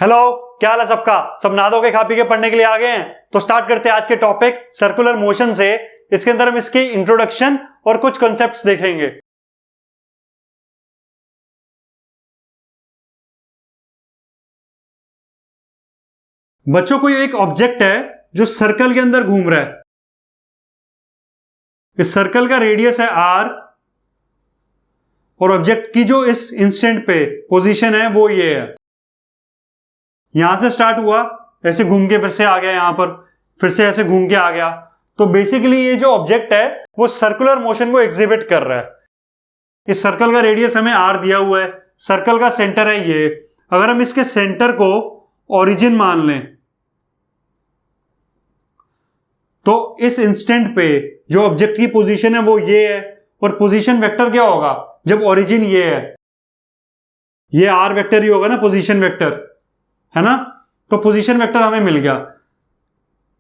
Hello, क्या हाल है सबका। सब नहा धो के खा पी के पढ़ने के लिए आ गए हैं। तो स्टार्ट करते हैं आज के टॉपिक सर्कुलर मोशन से। इसके अंदर हम इसकी इंट्रोडक्शन और कुछ कॉन्सेप्ट्स देखेंगे। बच्चों को ये एक ऑब्जेक्ट है जो सर्कल के अंदर घूम रहा है। इस सर्कल का रेडियस है r और ऑब्जेक्ट की जो इस इंस्टेंट पे पोजीशन है वो ये है। यहां से स्टार्ट हुआ, ऐसे घूम के फिर से आ गया, यहां पर फिर से ऐसे घूम के आ गया। तो बेसिकली ये जो ऑब्जेक्ट है वो सर्कुलर मोशन को एग्जिबिट कर रहा है। इस सर्कल का रेडियस हमें r दिया हुआ है, सर्कल का सेंटर है ये। अगर हम इसके सेंटर को ओरिजिन मान लें तो इस इंस्टेंट पे जो ऑब्जेक्ट की पोजीशन है वो ये है। और पोजीशन वेक्टर क्या होगा जब ओरिजिन ये है? ये r वेक्टर ही होगा ना, पोजीशन वेक्टर है ना। तो पोजीशन वेक्टर हमें मिल गया।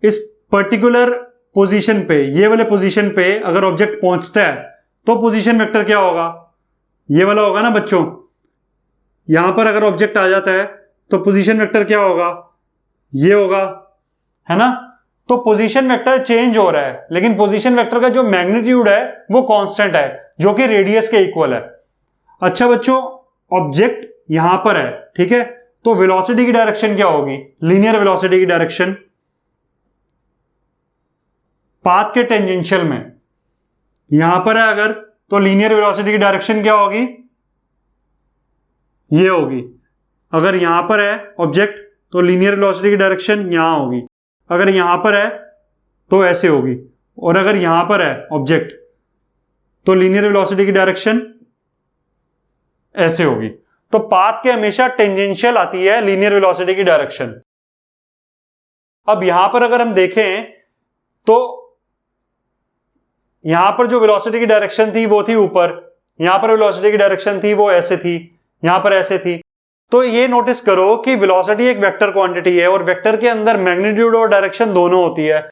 इस पर्टिकुलर पोजीशन पे, ये वाले पोजीशन पे अगर ऑब्जेक्ट पहुंचता है तो पोजीशन वेक्टर क्या होगा? ये वाला होगा ना बच्चों। यहां पर अगर ऑब्जेक्ट आ जाता है तो पोजीशन वेक्टर क्या होगा? ये होगा, है ना। तो पोजीशन वेक्टर चेंज हो रहा है, लेकिन पोजीशन वेक्टर का जो मैग्नीट्यूड है वो कांस्टेंट है, जो कि रेडियस के इक्वल है। अच्छा बच्चों, ऑब्जेक्ट यहां पर है, ठीक है। तो वेलोसिटी की डायरेक्शन क्या होगी? लीनियर वेलोसिटी की डायरेक्शन पाथ के टेंजेंशियल में यहां पर है अगर, तो लीनियर वेलोसिटी की डायरेक्शन क्या होगी? ये होगी। अगर यहां पर है ऑब्जेक्ट तो लीनियर वेलोसिटी की डायरेक्शन यहां होगी। अगर यहां पर है तो ऐसे होगी। और अगर यहां पर है ऑब्जेक्ट तो लीनियर वेलोसिटी की डायरेक्शन ऐसे होगी। तो पाथ के हमेशा टेंजेंशियल आती है लीनियर वेलोसिटी की डायरेक्शन। अब यहां पर अगर हम देखें तो यहां पर जो वेलोसिटी की डायरेक्शन थी वो थी ऊपर, यहां पर वेलोसिटी की डायरेक्शन थी वो ऐसे थी, यहां पर ऐसे थी। तो ये नोटिस करो कि वेलोसिटी एक वेक्टर क्वांटिटी है और वेक्टर के अंदर मैग्नीट्यूड और डायरेक्शन दोनों होती है।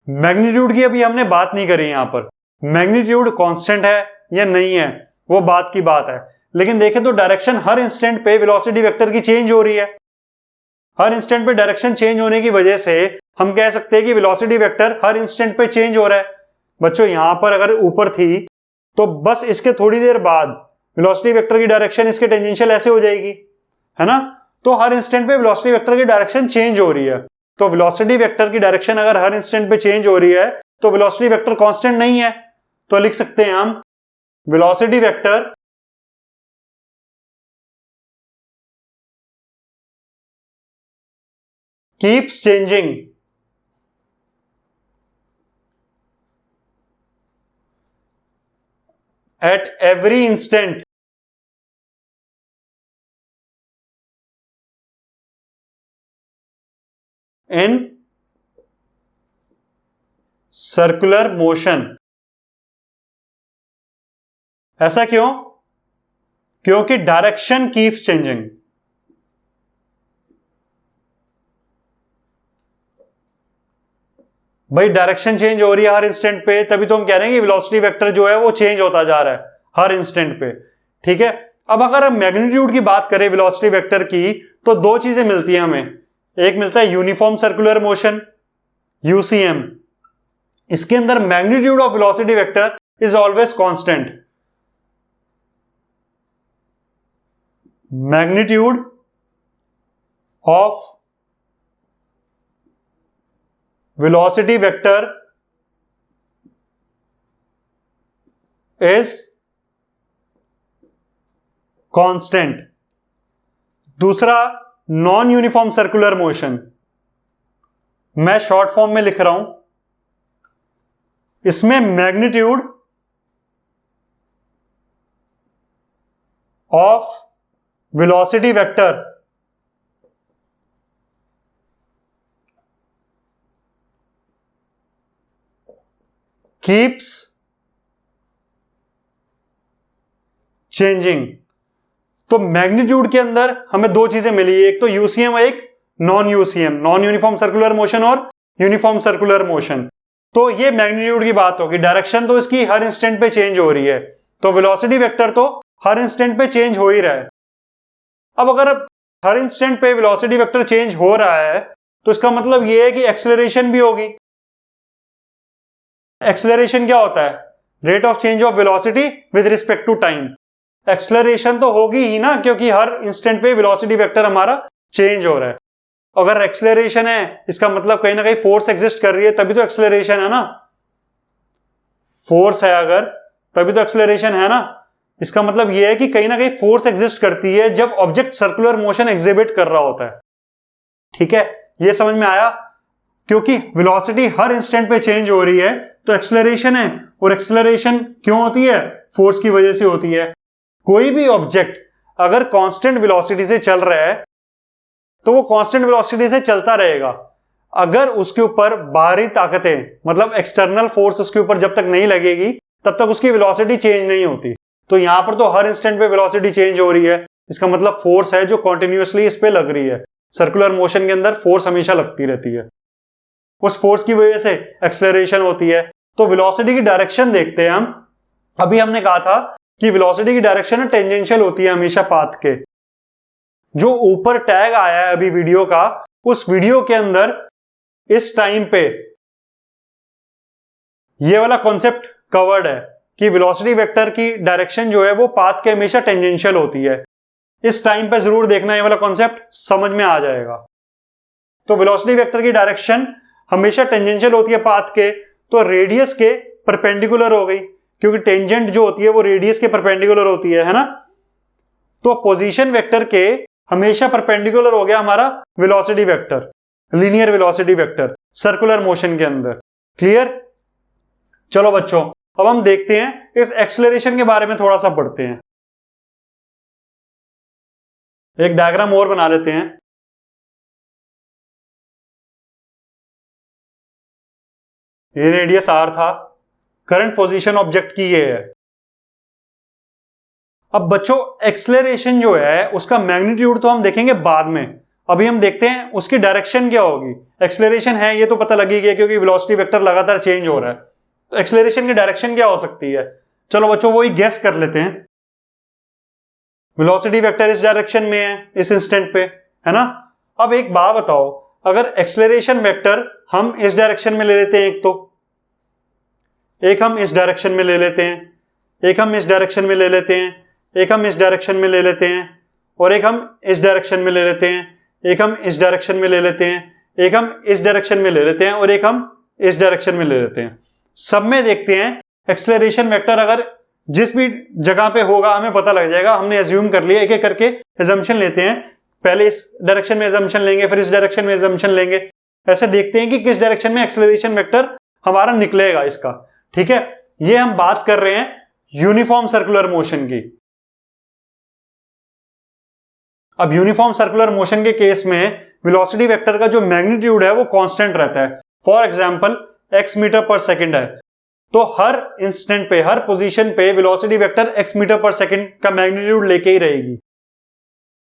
मैग्नीट्यूड की अभी हमने बात नहीं करी। यहां पर मैग्नीट्यूड कांस्टेंट है या नहीं है वो बात की बात है, लेकिन देखें तो डायरेक्शन हर इंस्टेंट पे वेलोसिटी वेक्टर की चेंज हो रही है। हर इंस्टेंट पे डायरेक्शन चेंज होने की वजह से हम कह सकते हैं कि वेलोसिटी वेक्टर हर इंस्टेंट पे चेंज हो रहा है। बच्चों यहां पर अगर ऊपर थी तो बस इसके थोड़ी देर बाद वेलोसिटी वेक्टर की डायरेक्शन इसके टेंजेंशियल ऐसे हो जाएगी, है ना। तो हर इंस्टेंट पे वेलोसिटी वेक्टर की डायरेक्शन चेंज हो रही है। तो वेलोसिटी वेक्टर की डायरेक्शन अगर हर इंस्टेंट पे चेंज हो रही है तो वेलोसिटी वेक्टर कांस्टेंट नहीं है। तो लिख सकते हैं हम velocity vector keeps changing at every instant in circular motion। ऐसा क्यों? क्योंकि डायरेक्शन कीप्स चेंजिंग। भाई डायरेक्शन चेंज हो रही है हर इंस्टेंट पे, तभी तो हम कह रहे हैं कि वेलोसिटी वेक्टर जो है वो चेंज होता जा रहा है हर इंस्टेंट पे, ठीक है। अब अगर हम मैग्नीट्यूड की बात करें वेलोसिटी वेक्टर की तो दो चीजें मिलती हैं हमें। एक मिलता है यूनिफॉर्म सर्कुलर मोशन, यूसीएम। इसके अंदर magnitude of velocity vector is always constant. Magnitude of velocity vector is constant। दूसरा नॉन यूनिफॉर्म सर्कुलर मोशन, मैं शॉर्ट फॉर्म में लिख रहा हूं। इसमें magnitude of velocity vector keeps changing। तो मैग्नीट्यूड के अंदर हमें दो चीजें मिली, एक तो यूसीएम और एक non UCM, non uniform circular motion और यूनिफॉर्म सर्कुलर मोशन। तो ये मैग्नीट्यूड की बात होगी। डायरेक्शन तो इसकी हर इंस्टेंट पे चेंज हो रही है, तो वेलोसिटी वेक्टर तो हर इंस्टेंट पे चेंज हो ही रहा है। अब अगर हर इंस्टेंट पे वेलोसिटी वेक्टर चेंज हो रहा है, तो इसका मतलब ये है कि एक्सेलरेशन भी होगी। एक्सेलरेशन क्या होता है? Rate of change of velocity with respect to time. Acceleration तो होगी ही ना, क्योंकि हर इंस्टेंट पे वेलोसिटी वेक्टर हमारा चेंज हो रहा है। अगर एक्सेलरेशन है, इसका मतलब कहीं ना कहीं फोर्स एग्जिस्ट कर रही है, तभी तो एक्सेलरेशन है ना। फोर्स है अगर, तभी तो एक्सेलरेशन है ना। इसका मतलब यह है कि कहीं ना कहीं फोर्स एग्जिस्ट करती है जब ऑब्जेक्ट सर्कुलर मोशन एग्जिबिट कर रहा होता है। ठीक है, ये समझ में आया? क्योंकि वेलोसिटी हर इंस्टेंट पे चेंज हो रही है, तो एक्सेलरेशन है, और एक्सेलरेशन क्यों होती है? फोर्स की वजह से होती है। कोई भी ऑब्जेक्ट अगर कांस्टेंट वेलोसिटी से चल रहा है, तो वो कांस्टेंट वेलोसिटी से चलता रहेगा। अगर उसके ऊपर बाहरी ताकतें, मतलब एक्सटर्नल फोर्स उसके ऊपर जब तक नहीं लगेगी, तब तक उसकी वेलोसिटी चेंज नहीं होती। तो यहां पर तो हर इंस्टेंट पे वेलोसिटी चेंज हो रही है, इसका मतलब फोर्स है जो कॉन्टिन्यूसली इस पे लग रही है। सर्कुलर मोशन के अंदर फोर्स हमेशा लगती रहती है, उस फोर्स की वजह से एक्सेलरेशन होती है। तो वेलोसिटी की डायरेक्शन देखते हैं हम। अभी हमने कहा था कि वेलोसिटी की डायरेक्शन टेंजेंशियल होती है हमेशा पाथ के। जो ऊपर टैग आया है अभी वीडियो का, उस वीडियो के अंदर इस टाइम पे ये वाला कॉन्सेप्ट कवर्ड है कि वेलोसिटी वेक्टर की डायरेक्शन जो है वो पाथ के हमेशा टेंजेंशियल होती है। इस टाइम पे जरूर देखना, ये वाला कॉन्सेप्ट समझ में आ जाएगा। तो वेलोसिटी वेक्टर की डायरेक्शन हमेशा टेंजेंशियल होती है पाथ के, तो रेडियस के परपेंडिकुलर हो गई, क्योंकि टेंजेंट जो होती है वो रेडियस के परपेंडिकुलर होती है ना। तो पोजीशन वेक्टर के हमेशा परपेंडिकुलर हो गया हमारा velocity vector, linear velocity vector circular motion के अंदर। क्लियर? चलो बच्चों, अब हम देखते हैं इस एक्सेलरेशन के बारे में थोड़ा सा पढ़ते हैं। एक डायग्राम और बना लेते हैं। ये रेडियस r था, करंट पोजीशन ऑब्जेक्ट की ये है। अब बच्चों एक्सेलरेशन जो है उसका मैग्नीट्यूड तो हम देखेंगे बाद में, अभी हम देखते हैं उसकी डायरेक्शन क्या होगी। एक्सेलरेशन है ये तो पता लग ही गया, क्योंकि वेलोसिटी वेक्टर लगातार चेंज हो रहा है, तो एक्सेलरेशन की डायरेक्शन क्या हो सकती है? चलो बच्चों वही गेस कर लेते हैं। वेलोसिटी वेक्टर इस डायरेक्शन में है इस इंस्टेंट पे, है ना। अब एक बात बताओ, अगर एक्सेलरेशन वेक्टर हम इस डायरेक्शन में ले लेते हैं, एक हम इस डायरेक्शन में ले लेते हैं, एक हम इस डायरेक्शन में ले लेते हैं, एक हम इस डायरेक्शन में ले लेते हैं, और एक हम इस डायरेक्शन में ले लेते हैं, एक हम इस डायरेक्शन में ले लेते हैं, एक हम इस डायरेक्शन में ले लेते हैं, और एक हम इस डायरेक्शन में ले लेते हैं। सब में देखते हैं एक्सेलरेशन वेक्टर अगर जिस भी जगह पे होगा हमें पता लग जाएगा। हमने एज्यूम कर लिया, एक एक करके एजम्पशन लेते हैं। पहले इस डायरेक्शन में एजम्पशन लेंगे, फिर इस डायरेक्शन में एजम्पशन लेंगे। ऐसे देखते हैं कि किस डायरेक्शन में एक्सेलरेशन वेक्टर हमारा निकलेगा इसका। ठीक है, ये हम बात कर रहे हैं यूनिफॉर्म सर्कुलर मोशन की। अब यूनिफॉर्म सर्कुलर मोशन के केस में वेलोसिटी वेक्टर का जो मैग्नीट्यूड है वो कांस्टेंट रहता है। फॉर एग्जांपल x मीटर पर सेकंड है, तो हर इंस्टेंट पे, हर पोजीशन पे वेलोसिटी वेक्टर x मीटर पर सेकंड का मैग्नीट्यूड लेके ही रहेगी।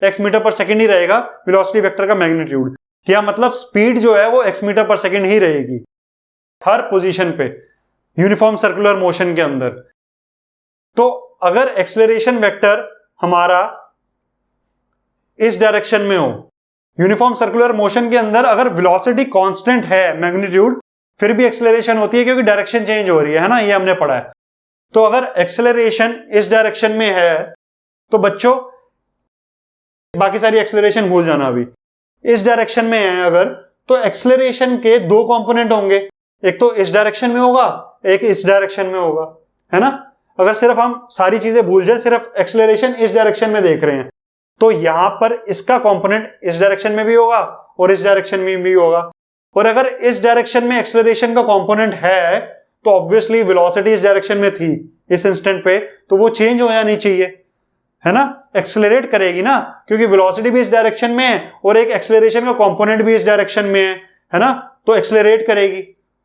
x मीटर पर सेकंड ही रहेगा वेलोसिटी वेक्टर का मैग्नीट्यूड। क्या मतलब स्पीड जो है वो x मीटर पर सेकंड ही रहेगी हर पोजीशन पे यूनिफॉर्म सर्कुलर मोशन के अंदर। तो अगर एक्सेलरेशन वेक्टर हमारा इस डायरेक्शन में हो, यूनिफॉर्म सर्कुलर मोशन के अंदर अगर वेलोसिटी कांस्टेंट है मैग्नीट्यूड, फिर भी एक्सेलरेशन होती है क्योंकि डायरेक्शन चेंज हो रही है ना, ये हमने पढ़ा है। तो अगर एक्सेलरेशन इस डायरेक्शन में है तो बच्चों बाकी सारी एक्सेलरेशन भूल जाना। अभी इस डायरेक्शन में है अगर, तो एक्सेलरेशन के दो कंपोनेंट होंगे, एक तो इस डायरेक्शन में होगा, एक इस डायरेक्शन में होगा, है ना। अगर सिर्फ हम सारी चीजें भूल जाए, सिर्फ एक्सेलरेशन इस डायरेक्शन में देख रहे हैं, तो यहां पर इसका कंपोनेंट इस डायरेक्शन में भी होगा और इस डायरेक्शन में भी होगा। और अगर इस डायरेक्शन में एक्सेलरेशन का कंपोनेंट है तो ऑब्वियसली वेलोसिटी इस डायरेक्शन में थी इस इंस्टेंट पे, तो वो चेंज हो जानी चाहिए, है ना, एक्सेलरेट करेगी ना, क्योंकि वेलोसिटी भी इस डायरेक्शन में है और एक एक्सेलरेशन का कंपोनेंट भी इस डायरेक्शन में है ना, तो एक्सेलरेट करेगी।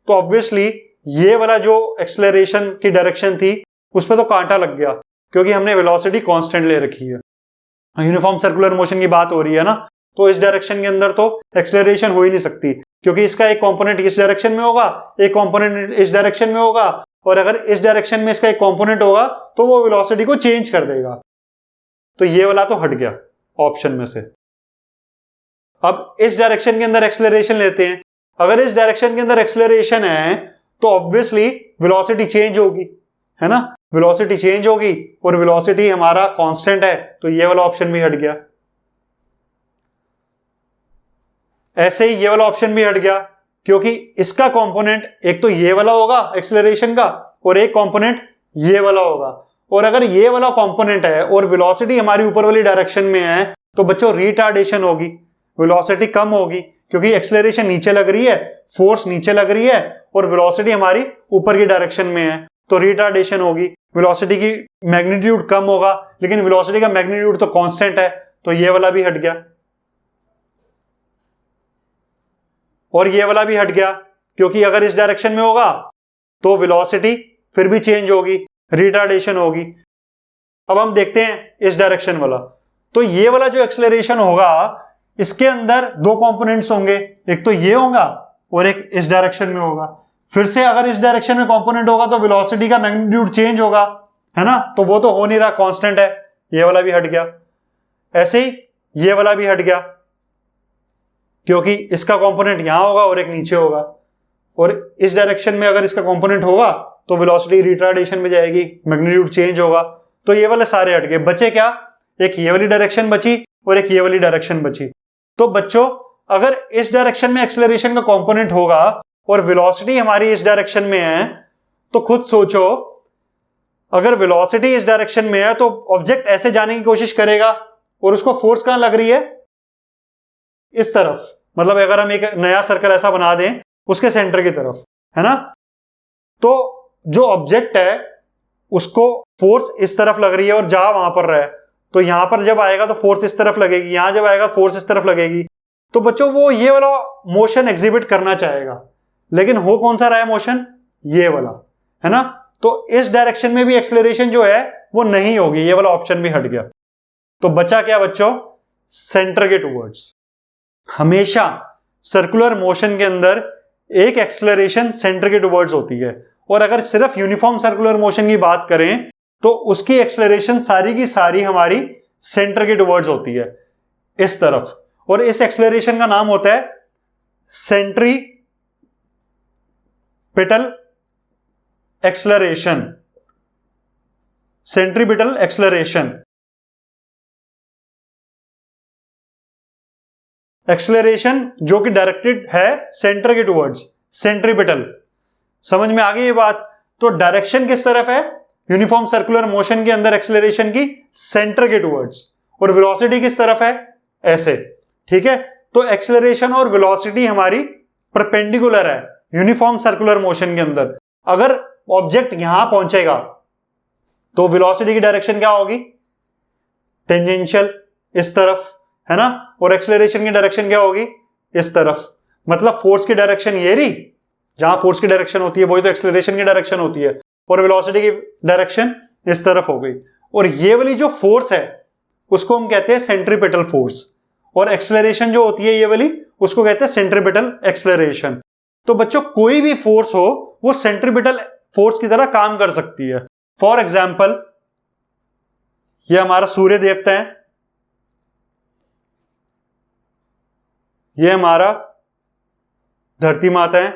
तो ऑब्वियसली ये वाला जो एक्सेलरेशन की डायरेक्शन थी उस पर तो कांटा लग गया, क्योंकि हमने वेलोसिटी कांस्टेंट ले रखी है। यूनिफॉर्म सर्कुलर मोशन की बात हो रही है ना, तो इस डायरेक्शन के अंदर तो एक्सेलरेशन हो ही नहीं सकती, क्योंकि इसका एक कंपोनेंट इस डायरेक्शन में होगा, एक कंपोनेंट इस डायरेक्शन में होगा, और अगर इस डायरेक्शन में इसका एक कंपोनेंट होगा तो वो वेलोसिटी को चेंज कर देगा। तो ये वाला तो हट गया ऑप्शन में से। अब इस डायरेक्शन के अंदर एक्सेलरेशन लेते हैं, अगर इस डायरेक्शन के अंदर एक्सेलरेशन है तो ऑब्वियसली वेलोसिटी चेंज होगी, है ना, वेलोसिटी चेंज होगी और वेलोसिटी हमारा कांस्टेंट है, तो ये वाला ऑप्शन भी हट गया। ऐसे ही ये वाला ऑप्शन भी हट गया, क्योंकि इसका कंपोनेंट एक तो ये वाला होगा एक्सेलरेशन का और एक कंपोनेंट ये वाला होगा, और अगर ये वाला कंपोनेंट है और वेलोसिटी हमारी ऊपर वाली डायरेक्शन में है तो बच्चों रिटार्डेशन होगी, वेलोसिटी कम होगी, क्योंकि एक्सेलरेशन नीचे लग रही है, फोर्स नीचे लग रही है और वेलोसिटी हमारी ऊपर की डायरेक्शन में है, तो रिटार्डेशन होगी, वेलोसिटी की मैग्नीट्यूड कम होगा, लेकिन वेलोसिटी का मैग्नीट्यूड तो कांस्टेंट है, तो ये वाला भी हट गया और ये वाला भी हट गया, क्योंकि अगर इस डायरेक्शन में होगा तो वेलोसिटी फिर भी चेंज होगी, रिटार्डेशन होगी। अब हम देखते हैं इस डायरेक्शन वाला, तो ये वाला जो एक्सेलरेशन होगा इसके अंदर दो कंपोनेंट्स होंगे, एक तो ये होगा और एक इस डायरेक्शन में होगा। फिर से अगर इस डायरेक्शन में कंपोनेंट होगा तो वेलोसिटी का मैग्नीट्यूड चेंज होगा, है ना, तो वो तो हो नहीं रहा, कांस्टेंट है, ये वाला भी हट गया। ऐसे ही ये वाला भी हट गया, क्योंकि इसका कंपोनेंट यहां होगा और एक नीचे होगा, और इस डायरेक्शन में अगर इसका कंपोनेंट होगा तो वेलोसिटी रिटार्डेशन में जाएगी, मैग्नीट्यूड चेंज होगा, तो ये वाले सारे हट गए। बचे क्या, एक ये वाली डायरेक्शन बची और एक ये वाली डायरेक्शन बची। तो बच्चों अगर इस डायरेक्शन में एक्सेलरेशन का कंपोनेंट होगा और वेलोसिटी हमारी इस डायरेक्शन में है, तो खुद सोचो अगर वेलोसिटी इस डायरेक्शन में है तो ऑब्जेक्ट ऐसे जाने की कोशिश करेगा और उसको फोर्स कहां लग रही है, इस तरफ, मतलब अगर हम एक नया सर्कल ऐसा बना दें उसके सेंटर की तरफ, है ना, तो जो ऑब्जेक्ट है उसको फोर्स इस तरफ लग रही है और जा वहां पर रहे, तो यहां पर जब आएगा तो फोर्स इस तरफ लगेगी, यहां जब आएगा फोर्स इस तरफ लगेगी, तो बच्चों वो ये वाला मोशन एग्जिबिट करना चाहेगा, लेकिन हो कौन सा रहा है मोशन, ये वाला, है ना, तो इस डायरेक्शन में भी एक्सेलरेशन जो है वो नहीं होगी, ये वाला ऑप्शन भी हट गया। तो बचा क्या बच्चों, सेंटर के टुवर्ड्स। हमेशा सर्कुलर मोशन के अंदर एक एक्सेलरेशन सेंटर के टुवर्ड्स होती है, और अगर सिर्फ यूनिफॉर्म सर्कुलर मोशन की बात करें तो उसकी एक्सेलरेशन सारी की सारी हमारी सेंटर के टुवर्ड्स होती है, इस तरफ, और इस एक्सेलरेशन का नाम होता है centripetal acceleration, centripetal acceleration. Acceleration जो कि डायरेक्टेड है सेंटर के टुवर्ड्स, सेंट्रीपिटल। समझ में आ गई ये बात, तो डायरेक्शन किस तरफ है, यूनिफॉर्म सर्कुलर मोशन के अंदर एक्सेलरेशन की सेंटर के टुवर्ड्स, और वेलोसिटी किस तरफ है, ऐसे, ठीक है। तो एक्सेलरेशन और वेलोसिटी हमारी परपेंडिकुलर है यूनिफॉर्म सर्कुलर मोशन के अंदर। अगर ऑब्जेक्ट यहां पहुंचेगा तो वेलोसिटी की डायरेक्शन क्या होगी, टेंजेंशियल, इस तरफ, है ना, और एक्सेलरेशन की डायरेक्शन क्या होगी, इस तरफ, मतलब फोर्स की डायरेक्शन ये रही, जहां फोर्स की डायरेक्शन होती है वही तो एक्सेलरेशन की डायरेक्शन होती है, और वेलोसिटी की डायरेक्शन इस तरफ हो गई, और ये वाली जो फोर्स है उसको हम कहते हैं सेंट्रीपिटल फोर्स, और एक्सेलरेशन जो होती है ये वाली उसको कहते हैं सेंट्रीपिटल एक्सेलरेशन। तो बच्चों कोई भी फोर्स हो वो सेंट्रीपिटल फोर्स की तरह काम कर सकती है। फॉर एग्जाम्पल ये हमारा सूर्य देवता है, ये हमारा धरती माता है,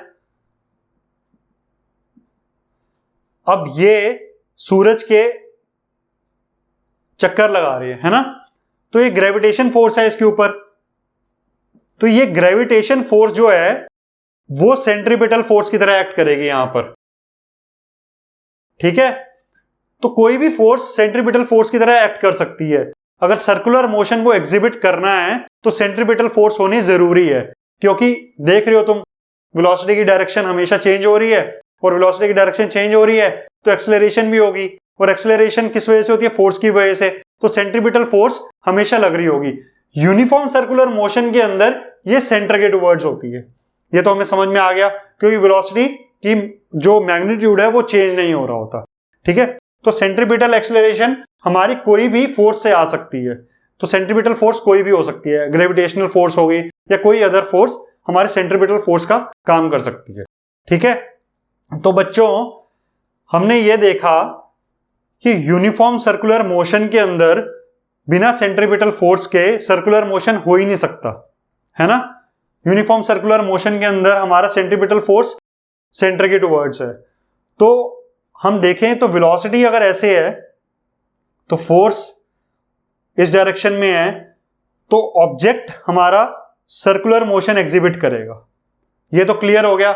अब ये सूरज के चक्कर लगा रही है ना, तो ये ग्रेविटेशन फोर्स है इसके ऊपर, तो ये ग्रेविटेशन फोर्स जो है वो सेंट्रीपिटल फोर्स की तरह एक्ट करेगी यहां पर, ठीक है। तो कोई भी फोर्स सेंट्रीपिटल फोर्स की तरह एक्ट कर सकती है। अगर सर्कुलर मोशन को एग्जिबिट करना है तो सेंट्रीपिटल फोर्स होनी जरूरी है, क्योंकि देख रहे हो तुम वेलोसिटी की डायरेक्शन हमेशा चेंज हो रही है, और वेलोसिटी की डायरेक्शन चेंज हो रही है तो एक्सेलरेशन भी होगी, और एक्सेलरेशन किस वजह से होती है, फोर्स की वजह से, तो सेंट्रीपिटल फोर्स हमेशा लग रही होगी। यूनिफॉर्म सर्कुलर मोशन के अंदर ये सेंटर के टुवर्ड्स होती है, ये तो हमें समझ में आ गया, क्योंकि वेलोसिटी की जो मैग्नीट्यूड है वो चेंज नहीं हो रहा होता, ठीक है। तो सेंट्रीपिटल एक्सेलरेशन हमारी कोई भी फोर्स से आ सकती है, तो सेंट्रीपिटल फोर्स कोई भी हो सकती है, ग्रेविटेशनल फोर्स होगी या कोई अदर फोर्स हमारे सेंट्रीपिटल फोर्स का काम कर सकती है, ठीक है। तो बच्चों हमने ये देखा कि यूनिफॉर्म सर्कुलर मोशन के अंदर बिना सेंट्रीपिटल फोर्स के सर्कुलर मोशन हो ही नहीं सकता, है ना। यूनिफॉर्म सर्कुलर मोशन के अंदर हमारा सेंट्रीपिटल फोर्स सेंटर के टुवर्ड्स है। तो हम देखें तो वेलोसिटी अगर ऐसे है तो फोर्स इस डायरेक्शन में है, तो ऑब्जेक्ट हमारा सर्कुलर मोशन एग्जिबिट करेगा। ये तो क्लियर हो गया।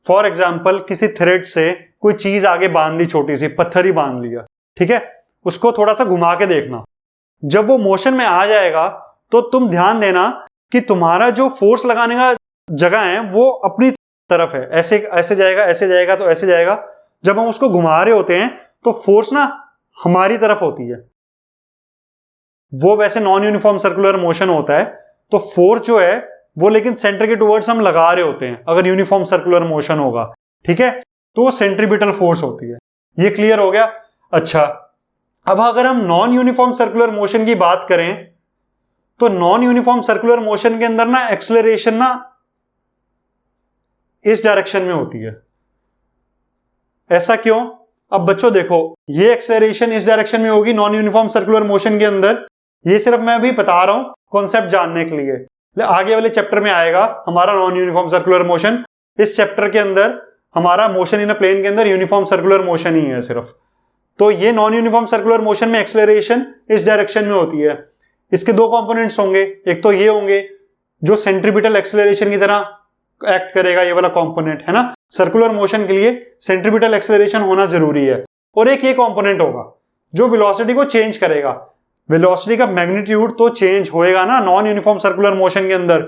फॉर एग्जाम्पल किसी थ्रेड से कोई चीज आगे बांध ली, छोटी सी पत्थर ही बांध लिया, ठीक है, उसको थोड़ा सा घुमा के देखना, जब वो मोशन में आ जाएगा तो तुम ध्यान देना कि तुम्हारा जो फोर्स लगाने का जगह है वो अपनी तरफ है, ऐसे ऐसे जाएगा, ऐसे जाएगा, तो ऐसे जाएगा। जब हम उसको घुमा रहे होते हैं तो फोर्स ना हमारी तरफ होती है, वो वैसे नॉन यूनिफॉर्म सर्कुलर मोशन होता है, तो फोर्स जो है वो लेकिन सेंटर के टुवर्ड्स हम लगा रहे होते हैं अगर यूनिफॉर्म सर्कुलर मोशन होगा, ठीक है, तो वो सेंट्रीपिटल फोर्स होती है। ये क्लियर हो गया। अच्छा, अब अगर हम नॉन यूनिफॉर्म सर्कुलर मोशन की बात करें तो नॉन यूनिफॉर्म सर्कुलर मोशन के अंदर ना एक्सेलरेशन ना इस डायरेक्शन में होती है। ऐसा क्यों? अब बच्चों देखो, ये एक्सेलरेशन इस डायरेक्शन में होगी नॉन यूनिफॉर्म सर्कुलर मोशन के अंदर। ये सिर्फ मैं अभी बता रहा हूं कॉन्सेप्ट जानने के लिए, आगे वाले चैप्टर में आएगा हमारा नॉन यूनिफॉर्म सर्कुलर मोशन। इस चैप्टर के अंदर हमारा मोशन इन अ प्लेन के अंदर यूनिफॉर्म सर्कुलर मोशन ही है सिर्फ। तो ये नॉन यूनिफॉर्म सर्कुलर मोशन में एक्सेलरेशन इस डायरेक्शन में होती है। इसके दो कंपोनेंट्स होंगे, एक तो ये होंगे जो सेंट्रीपिटल एक्सेलरेशन की तरह एक्ट करेगा, ये वाला कंपोनेंट है ना, सर्कुलर मोशन के लिए सेंट्रीपिटल एक्सेलरेशन होना जरूरी है। और एक ये कंपोनेंट होगा जो वेलोसिटी को चेंज करेगा। वेलोसिटी का मैग्नीट्यूड तो चेंज होएगा ना नॉन यूनिफॉर्म सर्कुलर मोशन के अंदर,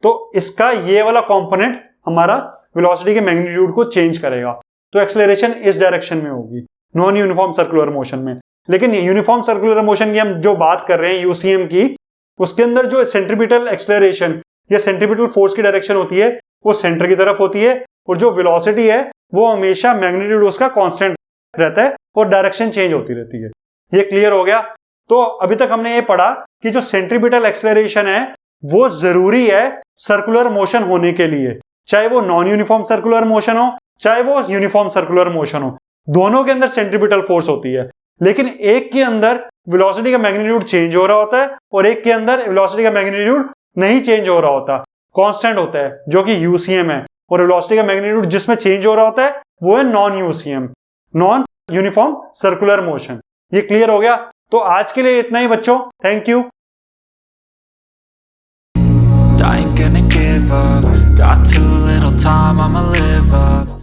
तो इसका ये वाला कंपोनेंट हमारा वेलोसिटी के मैग्नीट्यूड को चेंज करेगा। तो एक्सेलरेशन इस डायरेक्शन में होगी नॉन यूनिफॉर्म सर्कुलर मोशन में। लेकिन यूनिफॉर्म सर्कुलर मोशन की हम जो बात कर रहे हैं यूसीएम की, उसके अंदर जो सेंट्रीपिटल एक्सेलरेशन या सेंट्रीपिटल फोर्स की डायरेक्शन होती है वो सेंटर की तरफ होती है, और जो वेलोसिटी है वो हमेशा मैग्नीट्यूड उसका कांस्टेंट रहता है और डायरेक्शन चेंज होती रहती है। ये क्लियर हो गया। तो अभी तक हमने ये पढ़ा कि जो सेंट्रीपिटल एक्सेलरेशन है वो जरूरी है सर्कुलर मोशन होने के लिए, चाहे वो नॉन यूनिफॉर्म सर्कुलर मोशन हो चाहे वो यूनिफॉर्म सर्कुलर मोशन हो, दोनों के अंदर सेंट्रीपिटल फोर्स होती है। लेकिन एक के अंदर वेलोसिटी का मैग्नीट्यूड चेंज हो रहा होता है और एक के अंदर वेलोसिटी का मैग्नीट्यूड नहीं चेंज हो रहा होता, कांस्टेंट होता है, जो कि यूसीएम है। और वेलोसिटी का मैग्नीट्यूड जिसमें चेंज हो रहा होता है वो है non UCM, non uniform circular motion. ये क्लियर हो गया। तो आज के लिए इतना ही बच्चों, thank you. I ain't gonna give up, got too little time, I'ma live up